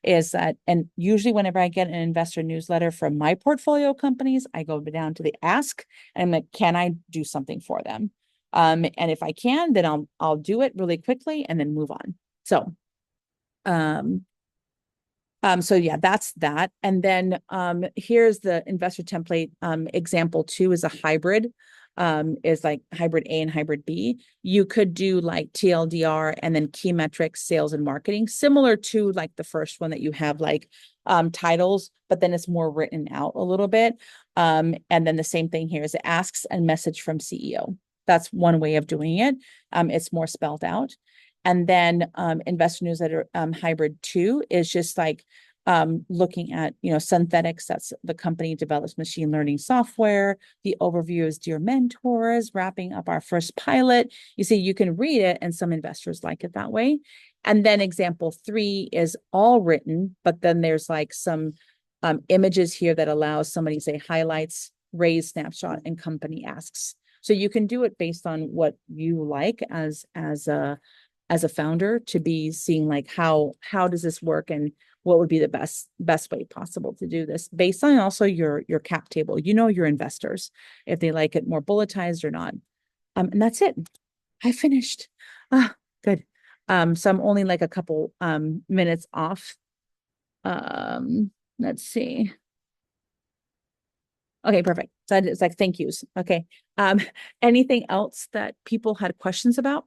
And usually whenever I get an investor newsletter from my portfolio companies, I go down to the ask and I'm like, can I do something for them? And if I can, then I'll do it really quickly and then move on. So yeah, that's that. And then here's the investor template. Example 2 is a hybrid. Is like hybrid A and hybrid B. You could do like TLDR and then key metrics, sales and marketing, similar to like the first one that you have like titles, but then it's more written out a little bit. And then the same thing here is it asks and message from CEO. That's one way of doing it. It's more spelled out. And then investor newsletter hybrid 2 is just like looking at, Synthetics, that's the company develops machine learning software. The overview is Dear Mentors, wrapping up our first pilot. You see, you can read it and some investors like it that way. And then example 3 is all written, but then there's like some images here that allows somebody to say highlights, raise snapshot, and company asks. So you can do it based on what you like as a founder to be seeing like how does this work and what would be the best way possible to do this based on also your cap table, your investors, if they like it more bulletized or not. And that's it. I finished. Good. So I'm only like a couple minutes off. Let's see. Okay, perfect. So it's like thank yous. Okay. Anything else that people had questions about?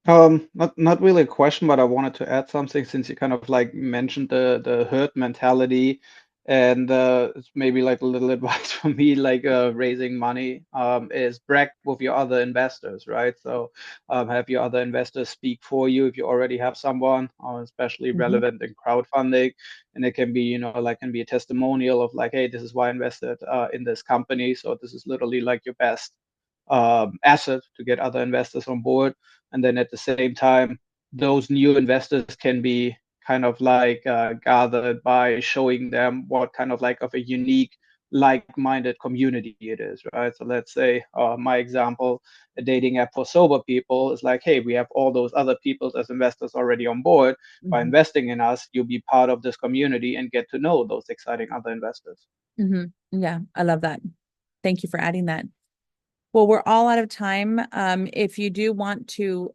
Not really a question, but I wanted to add something since you kind of like mentioned the herd mentality, and it's maybe like a little advice for me, like raising money is brag with your other investors, right? So have your other investors speak for you if you already have someone, especially relevant in crowdfunding, and it can be, you know, like can be a testimonial of like, hey, this is why I invested in this company, so this is literally like your best asset to get other investors on board. And then at the same time, those new investors can be kind of like gathered by showing them what kind of like of a unique like-minded community it is, right? So let's say my example, a dating app for sober people is like, hey, we have all those other people as investors already on board. By investing in us, you'll be part of this community and get to know those exciting other investors. Yeah, I love that. Thank you for adding that. Well, we're all out of time. If you do want to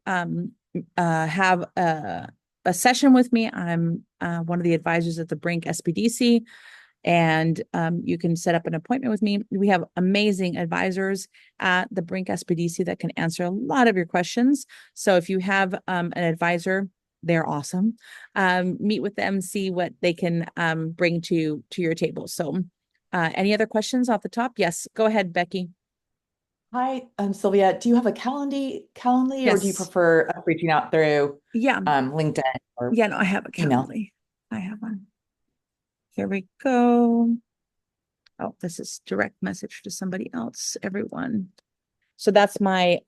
have a session with me, I'm one of the advisors at the Brink SBDC, and you can set up an appointment with me. We have amazing advisors at the Brink SBDC that can answer a lot of your questions. So if you have an advisor, they're awesome. Meet with them, see what they can bring to your table. So any other questions off the top? Yes, go ahead, Becky. Hi, Sylvia. Do you have a Calendly, or do you Yes. prefer reaching out through Yeah. LinkedIn or Yeah, no, I have a email? Calendly. I have one. Here we go. Oh, this is direct message to somebody else, everyone. So that's my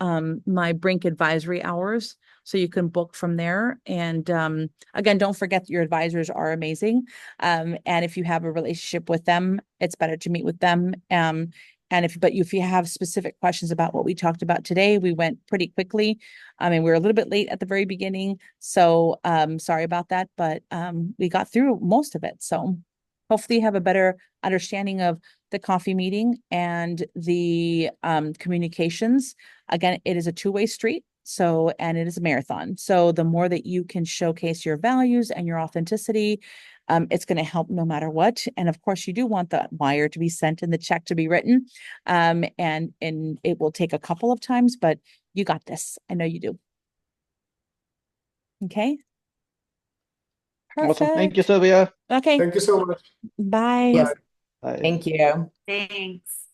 my Brink advisory hours. So you can book from there. And again, don't forget that your advisors are amazing. And if you have a relationship with them, it's better to meet with them. And if you have specific questions about what we talked about today, we went pretty quickly. I mean, we were a little bit late at the very beginning. So sorry about that, but we got through most of it. So hopefully you have a better understanding of the coffee meeting and the communications. Again, it is a two-way street. So, and it is a marathon. So the more that you can showcase your values and your authenticity, it's going to help no matter what. And of course, you do want the wire to be sent and the check to be written. And it will take a couple of times, but you got this. I know you do. Okay. Awesome. Thank you, Perfect. Sylvia. Okay. Thank you so much. Bye. Yes, Bye. thank you. Thanks.